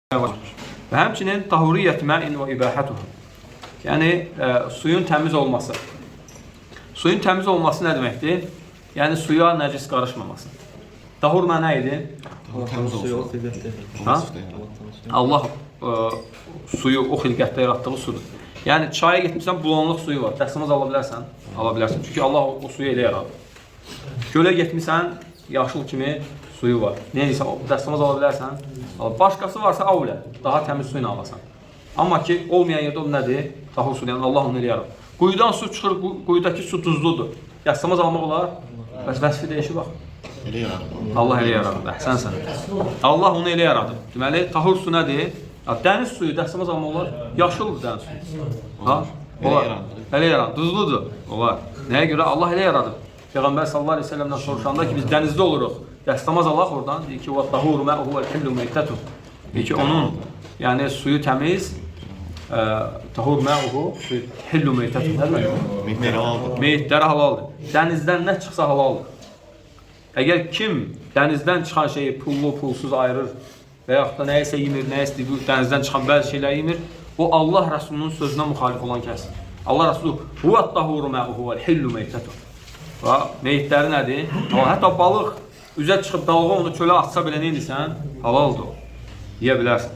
Və həmçinin tahuriyyət mə'in və ibahatuhu. Yəni, suyun təmiz olması. Suyun təmiz olması nə deməkdir? Yəni, suya nəcis qarışmaması. Tahur mənə idi? Təmiz olsun. Allah suyu o xilqətdə yaratdığı sudur. Yəni, çaya getmişsən, bulanlıq suyu var. Dəstəmaz ala bilərsən? Ala bilərsən. Çünki Allah o suyu elə yaradır. Gölə getmişsən, yaşıl kimi suyu var. Neysə, dəstəmaz ala bilərsən? Başqası varsa avlə, daha təmiz su ilə alasan. Amma ki, olmayan yerdə o nədir? Tahur su, yəni Allah onu elə yaradır. Quyudan su çıxır, quyudakı su duzludur. Dəstəmaz almaq olar? Bəs vəsfi deyişi bax. Elə yaradır. Allah elə yaradır, əhsənsən. Allah onu elə yaradır. Deməli, tahur su nədir? Dəniz suyu, dəstəmaz almaq olar? Yaşıldır dəniz suyu. Olar. Elə yaradır, duzludur. Olar. Nəyə görə? Allah elə yaradır. Peyğəmbər sallallahu əleyhi və səlləmdən soruşanda ki, biz dənizdə oluruq. Dəstəmaz alaq oradan. Deyir ki, "Vəttahuru mə'uhu vəl-hillu meytətuh." Deyir ki, onun yəni suyu təmiz, tahur mə'uhu hillu meytətuh. Nə demək? Meyitləri halaldır. Dənizdən nə çıxsa halaldır. Əgər kim dənizdən çıxan şeyi pullu, pulsuz ayırır və yaxud da nəyisə yemir, nəyisə bu dənizdən çıxan bəzi şeyləri yemir, o Allah Rəsulunun sözünə müxalif olan kəsdir. Allah Rəsulu "Vəttahuru mə'uhu vəl-hillu meytətuh." Və meyitləri nədir? Hətta balıq üzə çıxıb dalğa onu çölə atsa belə nə edirsən? Halaldır o. Yeyə bilərsən.